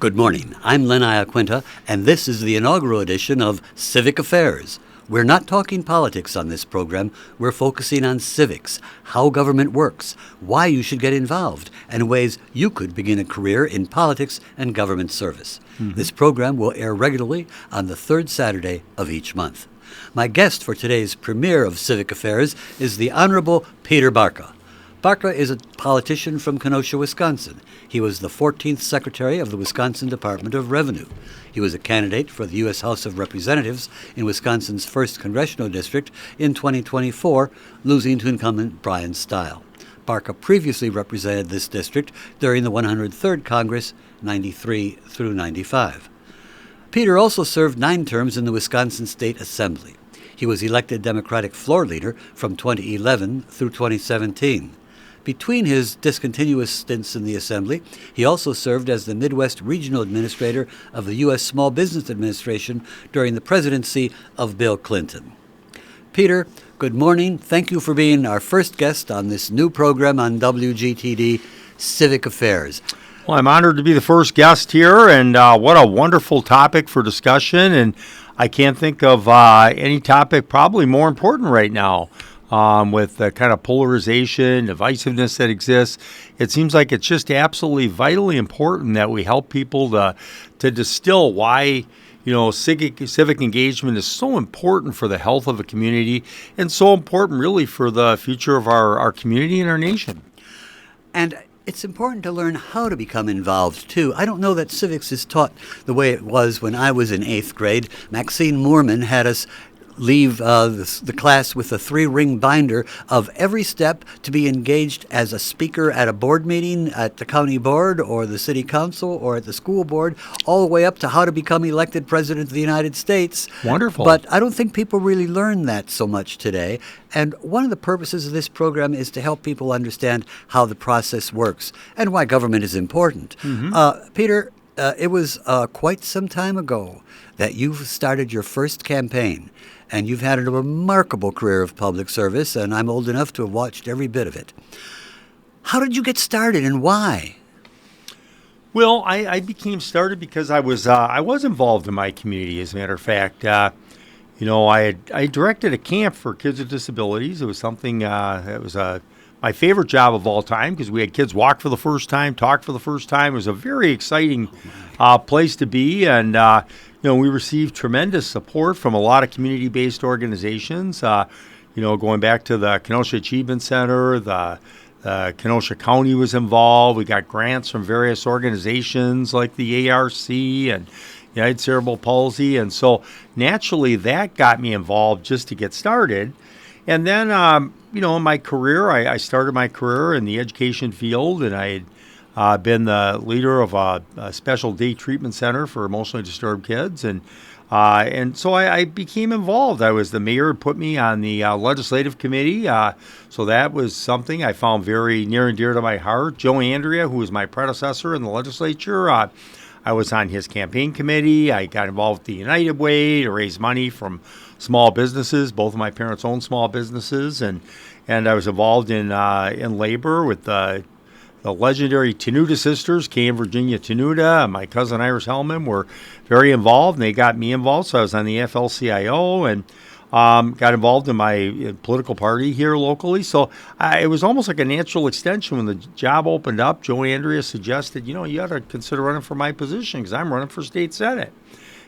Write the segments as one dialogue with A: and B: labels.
A: Good morning. I'm Len Iaquinta, and this is the inaugural edition of Civic Affairs. We're not talking politics on this program. We're focusing on civics, how government works, why you should get involved, and ways you could begin a career in politics and government service. This program will air regularly on the third Saturday of each month. My guest for today's premiere of Civic Affairs is the Honorable Peter Barca. Barca is a politician from Kenosha, Wisconsin. He was the 14th Secretary of the Wisconsin Department of Revenue. He was a candidate for the U.S. House of Representatives in Wisconsin's 1st Congressional District in 2024, losing to incumbent Brian Stile. Barca previously represented this district during the 103rd Congress, 93 through 95. Peter also served 9 terms in the Wisconsin State Assembly. He was elected Democratic floor leader from 2011 through 2017. Between his discontinuous stints in the Assembly, he also served as the Midwest Regional Administrator of the U.S. Small Business Administration during the presidency of Bill Clinton. Peter, good morning. Thank you for being our first guest on this new program on WGTD, Civic Affairs.
B: Well, I'm honored to be the first guest here, and what a wonderful topic for discussion. And I can't think of any topic probably more important right now. With the kind of polarization, divisiveness that exists, it seems like it's just absolutely vitally important that we help people to distill why civic engagement is so important for the health of a community and so important really for the future of our community and our nation.
A: And it's important to learn how to become involved, too. I don't know that civics is taught the way it was when I was in 8th grade. Maxine Moorman had us leave the class with a 3-ring binder of every step to be engaged as a speaker at a board meeting at the county board or the city council or at the school board, all the way up to how to become elected president of the United States.
B: Wonderful.
A: But I don't think people really learn that so much today. And one of the purposes of this program is to help people understand how the process works and why government is important. Peter, it was quite some time ago that you started your first campaign. And you've had a remarkable career of public service, and I'm old enough to have watched every bit of it. How did you get started, and why?
B: Well, I became started because I was involved in my community. As a matter of fact, I directed a camp for kids with disabilities. It was something that was my favorite job of all time because we had kids walk for the first time, talk for the first time. It was a very exciting place to be, and we received tremendous support from a lot of community-based organizations, going back to the Kenosha Achievement Center, the Kenosha County was involved. We got grants from various organizations like the ARC and United Cerebral Palsy. And so naturally that got me involved just to get started. And then, in my career, I started my career in the education field, and I had been the leader of a special day treatment center for emotionally disturbed kids, and so I became involved. I was the mayor, put me on the legislative committee, so that was something I found very near and dear to my heart. Joe Andrea, who was my predecessor in the legislature, I was on his campaign committee. I got involved with the United Way to raise money from small businesses. Both of my parents owned small businesses, and I was involved in labor with the legendary Tenuta sisters, Kay and Virginia Tenuta, and my cousin Iris Hellman were very involved, and they got me involved. So I was on the AFL-CIO and got involved in my political party here locally. So it was almost like a natural extension. When the job opened up, Joe Andrea suggested, you ought to consider running for my position because I'm running for state senate.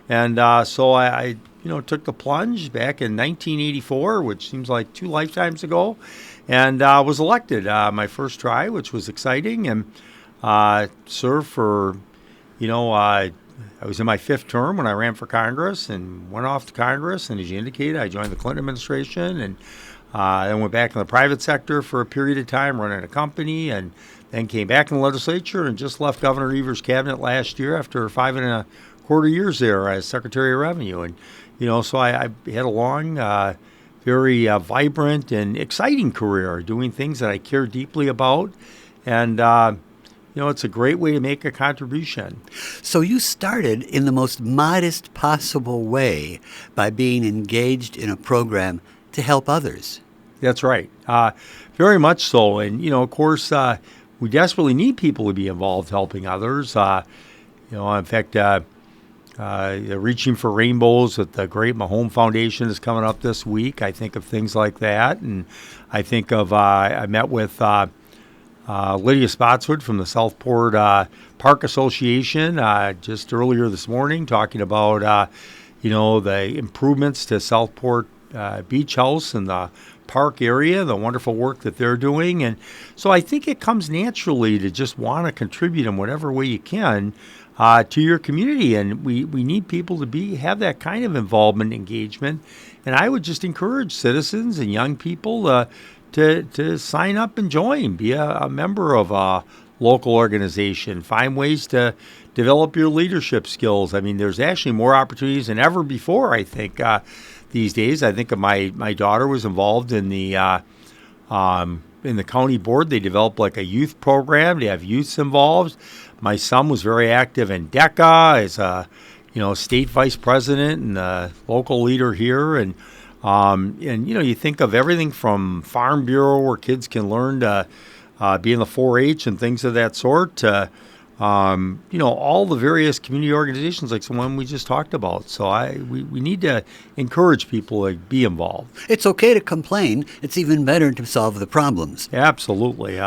B: And so I took the plunge back in 1984, which seems like 2 lifetimes ago, and was elected my first try, which was exciting, and served for, I was in my 5th term when I ran for Congress and went off to Congress, and as you indicated, I joined the Clinton administration, and then went back in the private sector for a period of time running a company, and then came back in the legislature and just left Governor Evers' cabinet last year after 5.25 years there as Secretary of Revenue. And, so I had a long, very vibrant and exciting career doing things that I care deeply about. And, it's a great way to make a contribution.
A: So you started in the most modest possible way by being engaged in a program to help others.
B: That's right. Very much so. And, of course, we desperately need people to be involved helping others. In fact, Reaching for Rainbows with the Great Mahone Foundation is coming up this week. I think of things like that, and I think of I met with Lydia Spotswood from the Southport Park Association just earlier this morning, talking about the improvements to Southport Beach House and the park area, the wonderful work that they're doing. And so I think it comes naturally to just want to contribute in whatever way you can to your community. And we need people to have that kind of involvement, engagement. And I would just encourage citizens and young people to sign up and join, be a member of a local organization, find ways to develop your leadership skills. I mean, there's actually more opportunities than ever before, I think, these days. I think of my daughter was involved in the county board. They developed like a youth program to have youths involved. My son was very active in DECA as a state vice president and a local leader here. And you think of everything from Farm Bureau, where kids can learn to be in the 4-H and things of that sort, to all the various community organizations like the one we just talked about. So we need to encourage people to be involved.
A: It's okay to complain. It's even better to solve the problems.
B: Absolutely.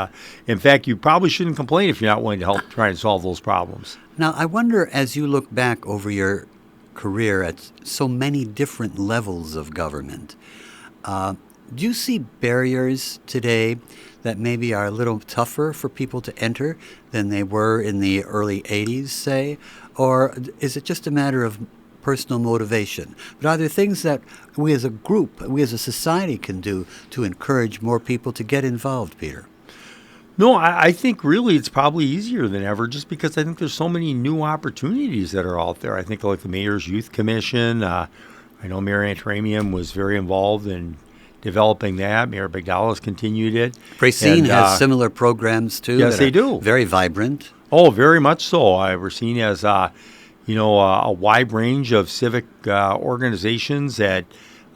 B: In fact, you probably shouldn't complain if you're not willing to help try and solve those problems.
A: Now, I wonder, as you look back over your career at so many different levels of government, do you see barriers today that maybe are a little tougher for people to enter than they were in the early 80s, say? Or is it just a matter of personal motivation? But are there things that we as a group, we as a society can do to encourage more people to get involved, Peter?
B: No, I think really it's probably easier than ever, just because I think there's so many new opportunities that are out there. I think like the Mayor's Youth Commission. I know Mayor Antaramian was very involved in developing that. Mayor Bigdala has continued it.
A: Racine has similar programs too.
B: Yes, they do.
A: Very vibrant.
B: Oh, very much so. Racine has a wide range of civic organizations that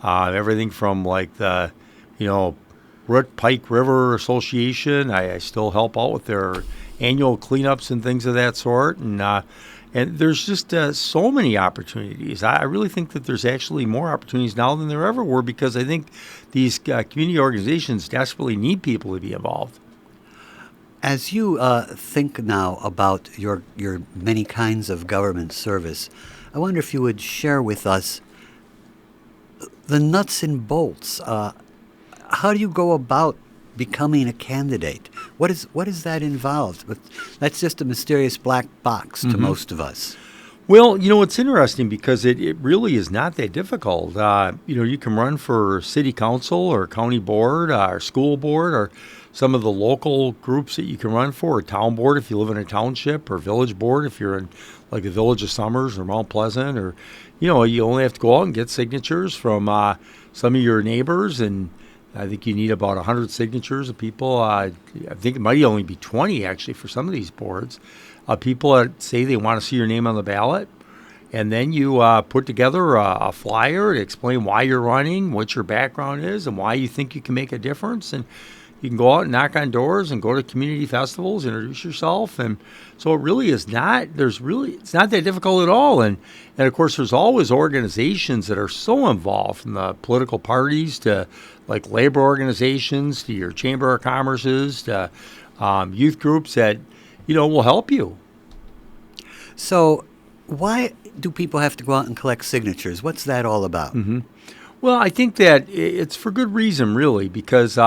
B: everything from like the Root Pike River Association. I still help out with their annual cleanups and things of that sort, and there's just so many opportunities. I really think that there's actually more opportunities now than there ever were, because I think these community organizations desperately need people to be involved.
A: As you think now about your many kinds of government service, I wonder if you would share with us the nuts and bolts. How do you go about becoming a candidate? What is that involved? But that's just a mysterious black box to most of us.
B: Well, it's interesting because it really is not that difficult. You can run for city council or county board or school board or some of the local groups that you can run for, or town board if you live in a township, or village board if you're in like the Village of Summers or Mount Pleasant, or you only have to go out and get signatures from some of your neighbors, and I think you need about 100 signatures of people. I think it might only be 20, actually, for some of these boards. People that say they want to see your name on the ballot. And then you put together a flyer to explain why you're running, what your background is, and why you think you can make a difference. And you can go out and knock on doors and go to community festivals, introduce yourself. And so it really is not, it's not that difficult at all. And of course, there's always organizations that are so involved, from the political parties to like labor organizations, to your Chamber of Commerce's, to youth groups that, will help you.
A: So why do people have to go out and collect signatures? What's that all about?
B: Mm-hmm. Well, I think that it's for good reason, really, because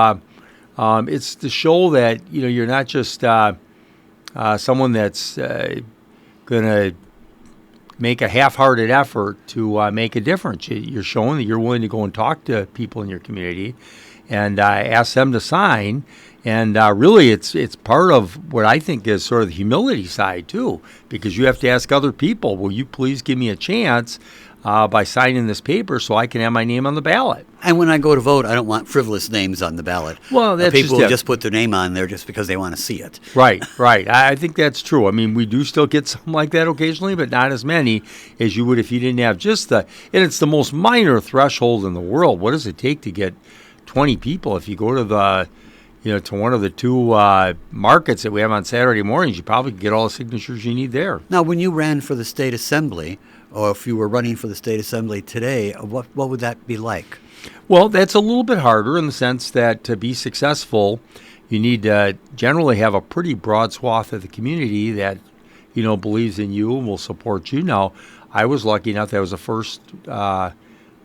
B: it's to show that, you're not just someone that's going to make a half-hearted effort to make a difference. You're showing that you're willing to go and talk to people in your community and ask them to sign. And really, it's part of what I think is sort of the humility side, too, because you have to ask other people, will you please give me a chance by signing this paper so I can have my name on the ballot?
A: And when I go to vote, I don't want frivolous names on the ballot.
B: Well, that's
A: people just put their name on there just because they want to see it.
B: Right. I think that's true. I mean, we do still get something like that occasionally, but not as many as you would if you didn't have just and it's the most minor threshold in the world. What does it take to get 20 people? If you go to the to one of the two markets that we have on Saturday mornings, you probably could get all the signatures you need there.
A: Now, when you ran for the state assembly, or if you were running for the state assembly today, what would that be like?
B: Well, that's a little bit harder in the sense that to be successful, you need to generally have a pretty broad swath of the community that, believes in you and will support you. Now, I was lucky enough that was the first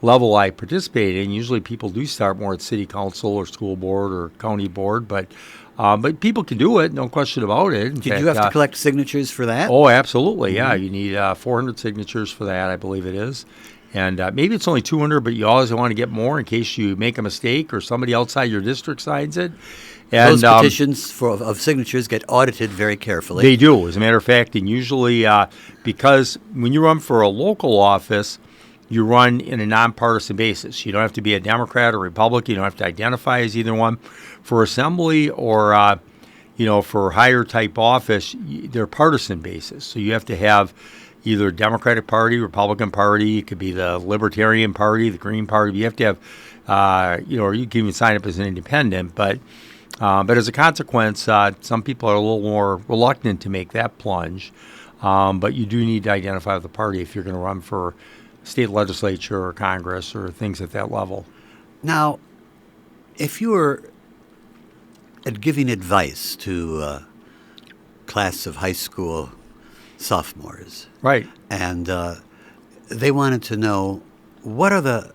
B: level I participated in. Usually people do start more at city council or school board or county board, but people can do it, no question about it.
A: Did you have to collect signatures for that?
B: Oh, absolutely, yeah. You need 400 signatures for that, I believe it is. And maybe it's only 200, but you always want to get more in case you make a mistake or somebody outside your district signs it. And
A: those petitions of signatures get audited very carefully.
B: They do, as a matter of fact, and usually because when you run for a local office, you run in a nonpartisan basis. You don't have to be a Democrat or Republican. You don't have to identify as either one. For assembly or, for higher type office, they're partisan basis. So you have to have either Democratic Party, Republican Party. It could be the Libertarian Party, the Green Party. You have to have, or you can even sign up as an independent. But as a consequence, some people are a little more reluctant to make that plunge. But you do need to identify with the party if you're going to run for state legislature or Congress or things at that level.
A: Now, if you were giving advice to a class of high school sophomores,
B: right,
A: and they wanted to know what are the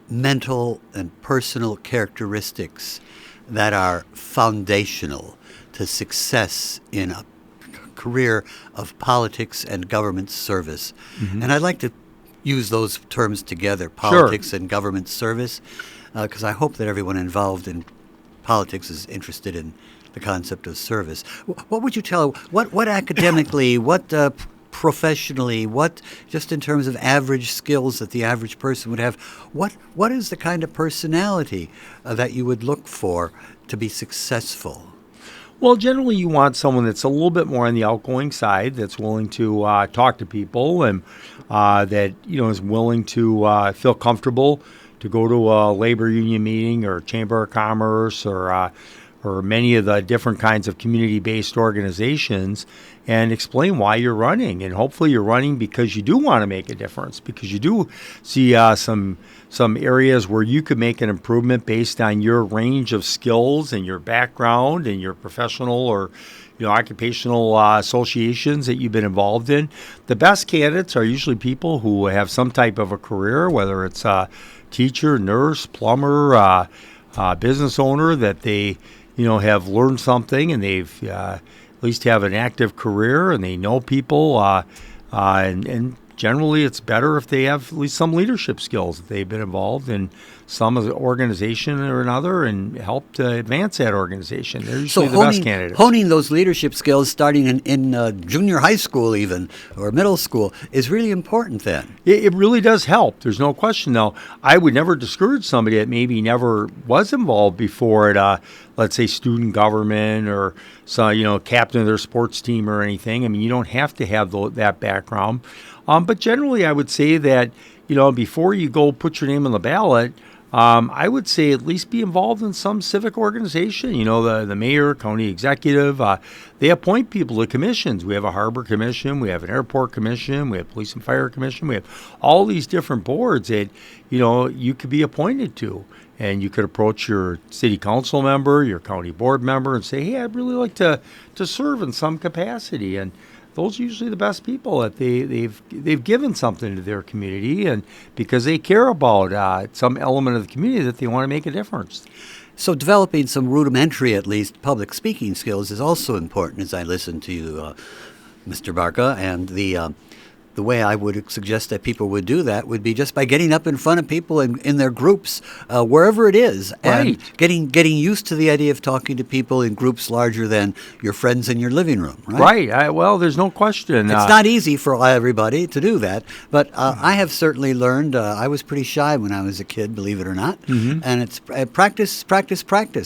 A: mental and personal characteristics that are foundational to success in a career of politics and government service. Mm-hmm. And I'd like to use those terms together, politics and government service, because I hope that everyone involved in politics is interested in the concept of service. What would you tell, what academically, what professionally, what just in terms of average skills that the average person would have, what is the kind of personality that you would look for to be successful?
B: Well, generally you want someone that's a little bit more on the outgoing side, that's willing to talk to people and that, is willing to feel comfortable to go to a labor union meeting or Chamber of Commerce or many of the different kinds of community-based organizations and explain why you're running. And hopefully you're running because you do want to make a difference, because you do see some areas where you could make an improvement based on your range of skills and your background and your professional or occupational associations that you've been involved in. The best candidates are usually people who have some type of a career, whether it's a teacher, nurse, plumber, business owner, that they have learned something and they've at least have an active career and they know people and generally it's better if they have at least some leadership skills, if they've been involved in some of the organization or another and helped to advance that organization. They're usually the best candidates.
A: Honing those leadership skills starting in junior high school even or middle school is really important then.
B: It really does help. There's no question, though. I would never discourage somebody that maybe never was involved before at let's say student government or captain of their sports team or anything. I mean, you don't have to have that background. But generally, I would say that, before you go put your name on the ballot, I would say at least be involved in some civic organization. The mayor, county executive, they appoint people to commissions. We have a harbor commission, we have an airport commission, we have police and fire commission, we have all these different boards that, you could be appointed to. And you could approach your city council member, your county board member, and say, hey, I'd really like to serve in some capacity. And those are usually the best people that they've given something to their community, and because they care about some element of the community that they want to make a difference.
A: So developing some rudimentary, at least, public speaking skills is also important, as I listen to you, Mr. Barca, and the way I would suggest that people would do that would be just by getting up in front of people in their groups, wherever it is, and getting used to the idea of talking to people in groups larger than your friends in your living room.
B: Right. Well, there's no question.
A: It's not easy for everybody to do that, but I have certainly learned. I was pretty shy when I was a kid, believe it or not, and it's practice,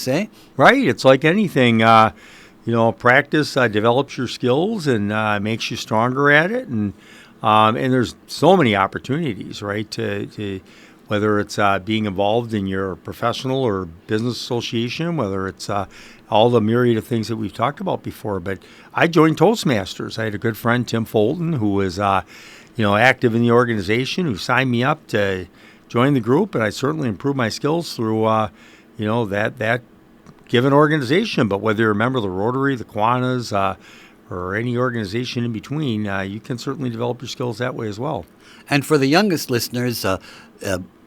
A: eh? Right.
B: It's like anything. Practice develops your skills and makes you stronger at it, and there's so many opportunities, right, to whether it's being involved in your professional or business association, whether it's all the myriad of things that we've talked about before. But I joined Toastmasters. I had a good friend, Tim Fulton, who was active in the organization, who signed me up to join the group, and I certainly improved my skills through that given organization. But whether you're a member of the Rotary, the Kiwanis, or any organization in between, you can certainly develop your skills that way as well.
A: And for the youngest listeners,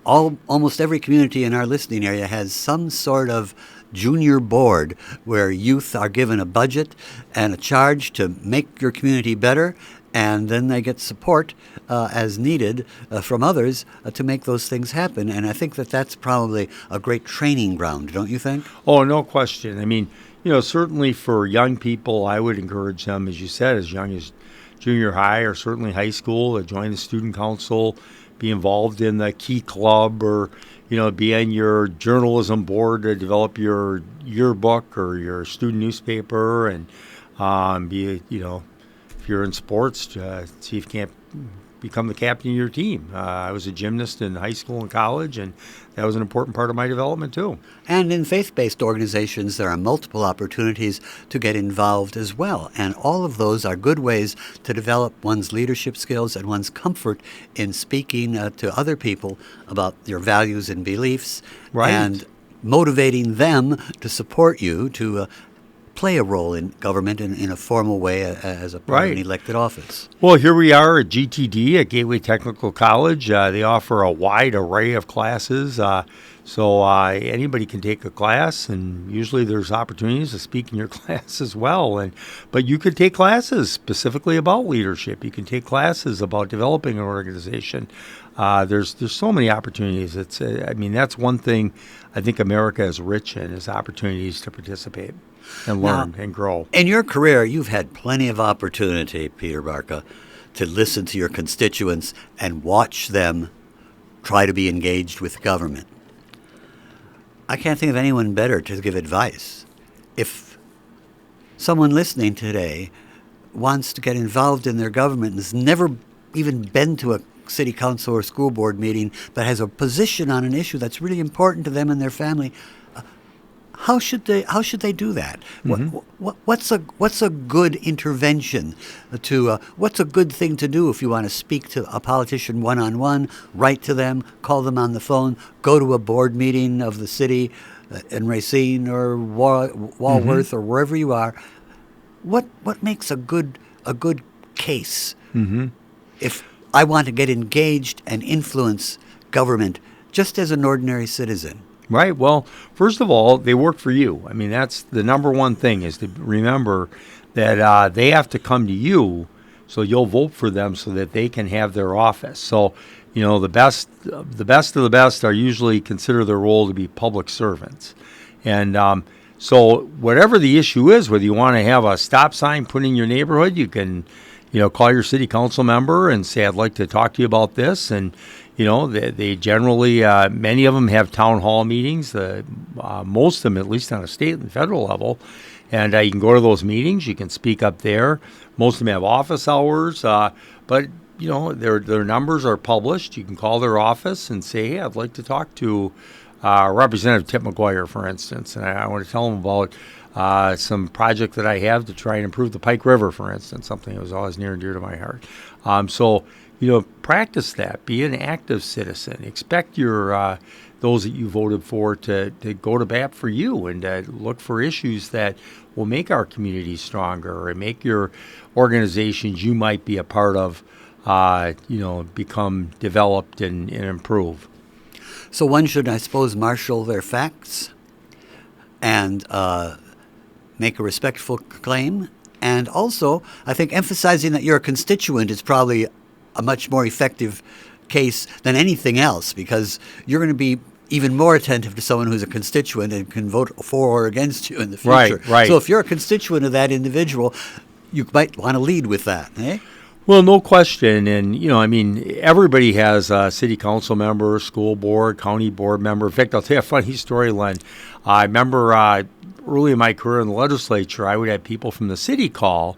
A: almost every community in our listening area has some sort of junior board where youth are given a budget and a charge to make your community better, and then they get support as needed from others to make those things happen. And I think that that's probably a great training ground, don't you think?
B: Oh, no question. I mean, certainly for young people, I would encourage them, as you said, as young as junior high or certainly high school, to join the student council, be involved in the Key Club, or be on your journalism board to develop your yearbook or your student newspaper, and be if you're in sports, see if you can't become the captain of your team. I was a gymnast in high school and college, and that was an important part of my development too.
A: And in faith-based organizations, there are multiple opportunities to get involved as well. And all of those are good ways to develop one's leadership skills and one's comfort in speaking to other people about your values and beliefs,
B: right,
A: and motivating them to support you to play a role in government in a formal way as a part of an elected office.
B: Well, here we are at GTD, at Gateway Technical College. They offer a wide array of classes, so anybody can take a class, and usually there's opportunities to speak in your class as well. But you could take classes specifically about leadership. You can take classes about developing an organization. There's so many opportunities. That's one thing I think America is rich in, is opportunities to participate and learn and grow.
A: In your career, you've had plenty of opportunity, Peter Barca, to listen to your constituents and watch them try to be engaged with government. I can't think of anyone better to give advice. If someone listening today wants to get involved in their government and has never even been to a city council or school board meeting, but has a position on an issue that's really important to them and their family, how should they do that?
B: Mm-hmm.
A: What's a good intervention what's a good thing to do if you want to speak to a politician one-on-one? Write to them, call them on the phone, go to a board meeting of the city in Racine or Walworth, mm-hmm, or wherever you are. What makes a good case,
B: mm-hmm,
A: if I want to get engaged and influence government just as an ordinary citizen?
B: Right. Well, first of all, they work for you. I mean, that's the number one thing, is to remember that they have to come to you, so you'll vote for them so that they can have their office. So, the best of the best are usually consider their role to be public servants. And so whatever the issue is, whether you want to have a stop sign put in your neighborhood, you can call your city council member and say, I'd like to talk to you about this. And, they generally, many of them have town hall meetings, most of them, at least on a state and federal level. And you can go to those meetings. You can speak up there. Most of them have office hours. But, their numbers are published. You can call their office and say, hey, I'd like to talk to Representative Tip McGuire, for instance. And I want to tell them about some project that I have to try and improve the Pike River, for instance, something that was always near and dear to my heart. So practice that. Be an active citizen. Expect your those that you voted for to go to bat for you, and look for issues that will make our community stronger and make your organizations you might be a part of, become developed and improve.
A: So one should, I suppose, marshal their facts and make a respectful claim. And also, I think emphasizing that you're a constituent is probably a much more effective case than anything else, because you're going to be even more attentive to someone who's a constituent and can vote for or against you in the future.
B: Right.
A: So if you're a constituent of that individual, you might want to lead with that, eh?
B: Well, no question. And, everybody has a city council member, school board, county board member. In fact, I'll tell you a funny story, Len. I remember early in my career in the legislature, I would have people from the city call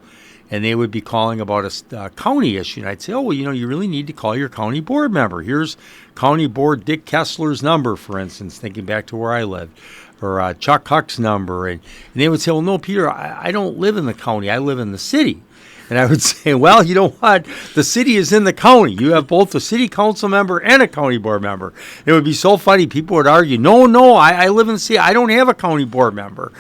B: and they would be calling about a county issue. And I'd say, oh, well, you really need to call your county board member. Here's County Board Dick Kessler's number, for instance, thinking back to where I lived, or Chuck Huck's number. And they would say, well, no, Peter, I don't live in the county. I live in the city. And I would say, well, you know what? The city is in the county. You have both a city council member and a county board member. It would be so funny. People would argue, no, I live in the city. I don't have a county board member.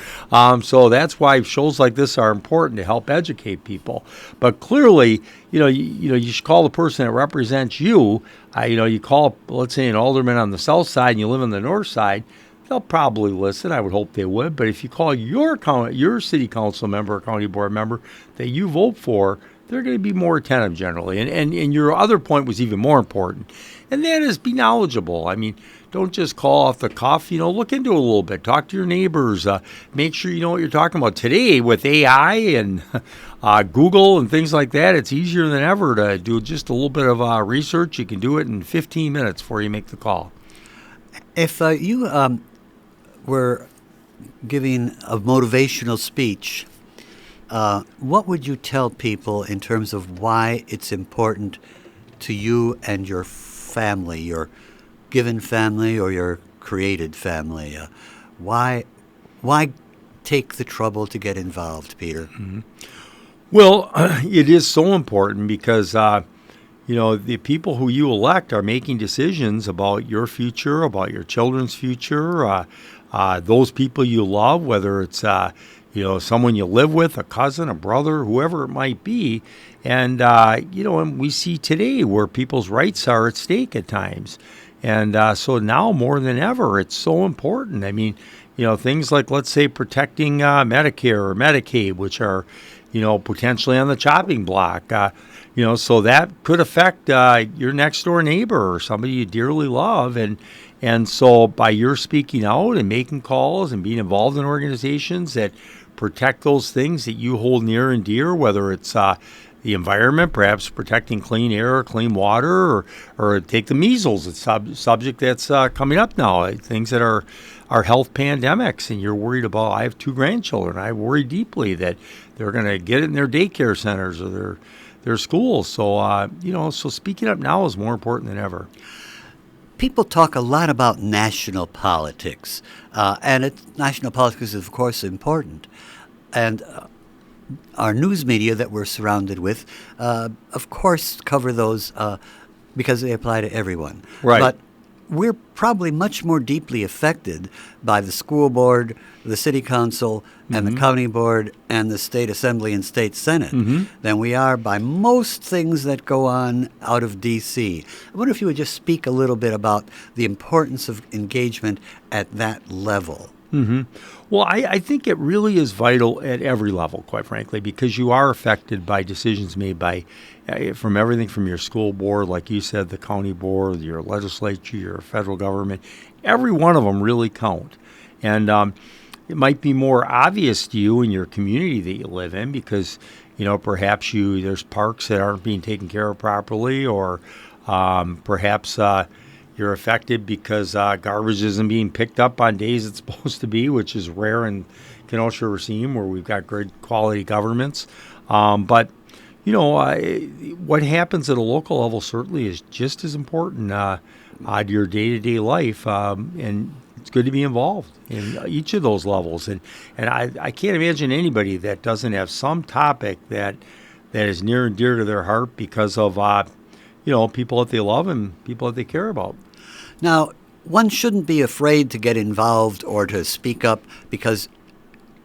B: So that's why shows like this are important to help educate people. But clearly, you should call the person that represents you. You call, let's say, an alderman on the south side and you live on the north side. They'll probably listen. I would hope they would. But if you call your city council member or county board member that you vote for, they're going to be more attentive generally. And your other point was even more important, and that is be knowledgeable. I mean, don't just call off the cuff. Look into it a little bit. Talk to your neighbors. Make sure you know what you're talking about. Today, with AI and Google and things like that, it's easier than ever to do just a little bit of research. You can do it in 15 minutes before you make the call.
A: If you were giving a motivational speech, what would you tell people in terms of why it's important to you and your family, your given family or your created family? Why take the trouble to get involved, Peter?
B: Mm-hmm. Well, it is so important because the people who you elect are making decisions about your future, about your children's future, those people you love, whether it's someone you live with, a cousin, a brother, whoever it might be. And and we see today where people's rights are at stake at times. And so now more than ever, it's so important. I mean, things like, let's say, protecting Medicare or Medicaid, which are, potentially on the chopping block. So that could affect your next door neighbor or somebody you dearly love. And so by your speaking out and making calls and being involved in organizations that protect those things that you hold near and dear, whether it's the environment, perhaps protecting clean air or clean water, or take the measles, it's a subject that's coming up now, things that are health pandemics, and you're worried about. I have 2 grandchildren. I worry deeply that they're going to get it in their daycare centers or their schools. So, so speaking up now is more important than ever.
A: People talk a lot about national politics, and national politics is, of course, important. And our news media that we're surrounded with, of course, cover those because they apply to everyone.
B: Right.
A: But we're probably much more deeply affected by the school board, the city council, and the county board, and the state assembly and state senate than we are by most things that go on out of D.C. I wonder if you would just speak a little bit about the importance of engagement at that level.
B: Mm-hmm. Well, I think it really is vital at every level, quite frankly, because you are affected by decisions made by from everything from your school board, like you said, the county board, your legislature, your federal government. Every one of them really count. And it might be more obvious to you in your community that you live in because, perhaps there's parks that aren't being taken care of properly, or perhaps you're affected because garbage isn't being picked up on days it's supposed to be, which is rare in Kenosha or Racine, where we've got good quality governments. But what happens at a local level certainly is just as important to your day-to-day life, and it's good to be involved in each of those levels. And I can't imagine anybody that doesn't have some topic that is near and dear to their heart because of people that they love and people that they care about.
A: Now, one shouldn't be afraid to get involved or to speak up because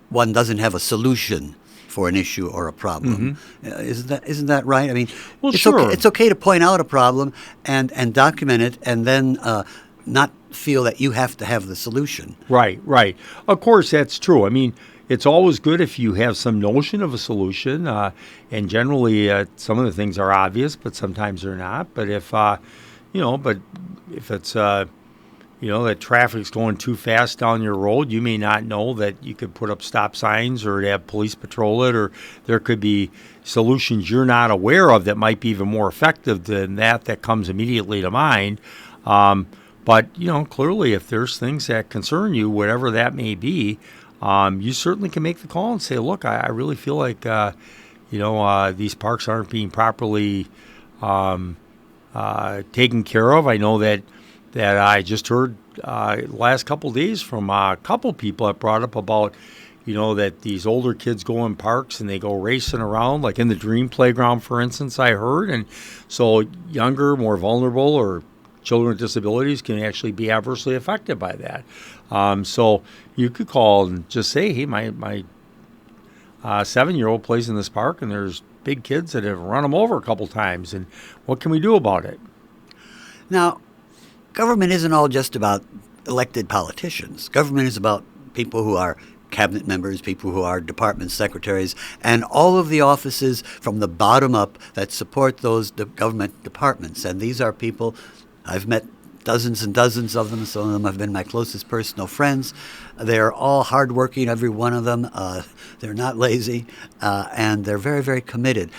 A: one doesn't have a solution for an issue or a problem. Isn't that right? I mean,
B: well,
A: it's
B: sure.
A: Okay, it's okay to point out a problem and document it, and then not feel that you have to have the solution.
B: Right. Of course, that's true. I mean, it's always good if you have some notion of a solution, and generally some of the things are obvious, but sometimes they're not. But if it's that traffic's going too fast down your road, you may not know that you could put up stop signs or to have police patrol it, or there could be solutions you're not aware of that might be even more effective than that comes immediately to mind. But clearly, if there's things that concern you, whatever that may be, you certainly can make the call and say, look, I really feel like these parks aren't being properly taken care of. I know that I just heard last couple of days from a couple people that brought up about, that these older kids go in parks and they go racing around, like in the Dream Playground, for instance, I heard. And so younger, more vulnerable, or children with disabilities can actually be adversely affected by that. So you could call and just say, hey, my 7-year-old plays in this park and there's big kids that have run him over a couple times, and what can we do about it?
A: Now, government isn't all just about elected politicians. Government is about people who are cabinet members, people who are department secretaries, and all of the offices from the bottom up that support those government departments. And these are people, I've met dozens and dozens of them. Some of them have been my closest personal friends. They're all hardworking, every one of them. They're not lazy, and they're very, very committed.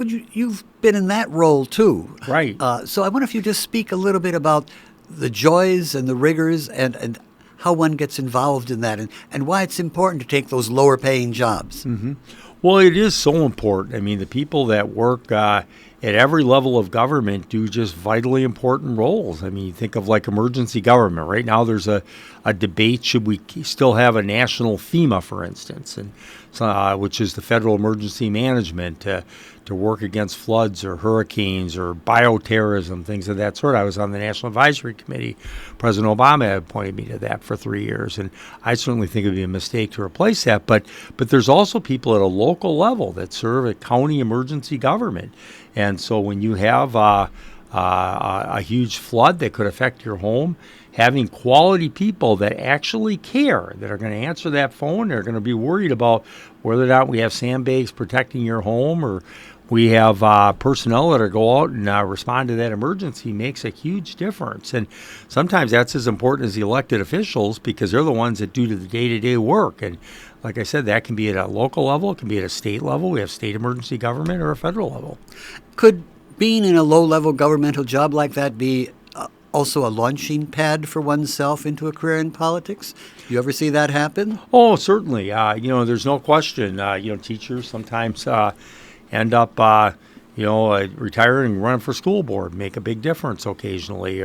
A: You've been in that role too.
B: Right.
A: So I wonder if you just speak a little bit about the joys and the rigors and how one gets involved in that, and why it's important to take those lower paying jobs.
B: Mm-hmm. Well, it is so important. I mean, the people that work at every level of government do just vitally important roles. I mean, you think of like emergency government. Right now there's a debate, should we still have a national FEMA, for instance, and which is the Federal Emergency Management to work against floods or hurricanes or bioterrorism, things of that sort. I was on the National Advisory Committee. President Obama appointed me to that for 3 years, and I certainly think it would be a mistake to replace that. But there's also people at a local level that serve at county emergency government. And so when you have a huge flood that could affect your home, having quality people that actually care, that are going to answer that phone, they're going to be worried about whether or not we have sandbags protecting your home, or we have personnel that are go out and respond to that emergency, makes a huge difference. And sometimes that's as important as the elected officials, because they're the ones that do the day-to-day work. And like I said, that can be at a local level, it can be at a state level. We have state emergency government, or a federal level.
A: Could being in a low-level governmental job like that be also a launching pad for oneself into a career in politics? Do you ever see that happen?
B: Oh, certainly. There's no question. Teachers sometimes end up, retiring and running for school board, make a big difference occasionally,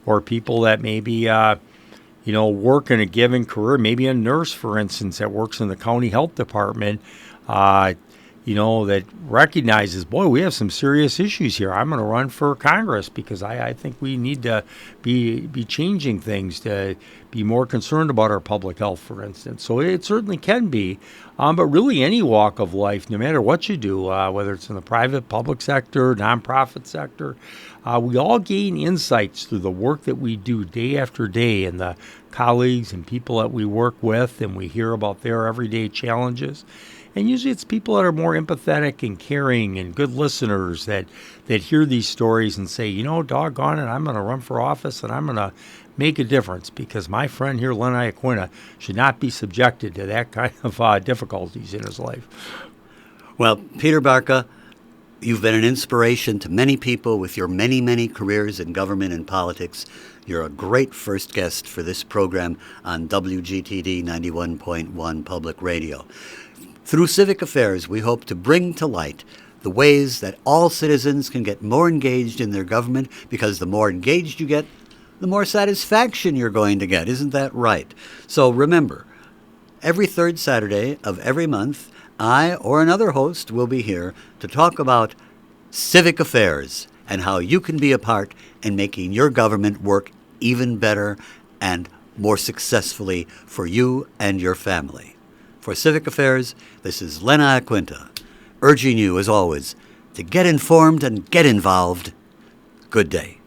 B: or people that maybe, work in a given career, maybe a nurse, for instance, that works in the county health department, that recognizes, boy, we have some serious issues here. I'm going to run for Congress because I think we need to be changing things to be more concerned about our public health, for instance. So it certainly can be, but really any walk of life, no matter what you do, whether it's in the private, public sector, nonprofit sector, we all gain insights through the work that we do day after day, and the colleagues and people that we work with, and we hear about their everyday challenges. And usually it's people that are more empathetic and caring and good listeners that hear these stories and say, doggone it, I'm going to run for office and I'm going to make a difference, because my friend here, Len Iaquinta, should not be subjected to that kind of difficulties in his life.
A: Well, Peter Barca, you've been an inspiration to many people with your many, many careers in government and politics. You're a great first guest for this program on WGTD 91.1 Public Radio. Through Civic Affairs, we hope to bring to light the ways that all citizens can get more engaged in their government, because the more engaged you get, the more satisfaction you're going to get. Isn't that right? So remember, every third Saturday of every month, I or another host will be here to talk about Civic Affairs and how you can be a part in making your government work even better and more successfully for you and your family. For Civic Affairs, this is Len Iaquinta, urging you, as always, to get informed and get involved. Good day.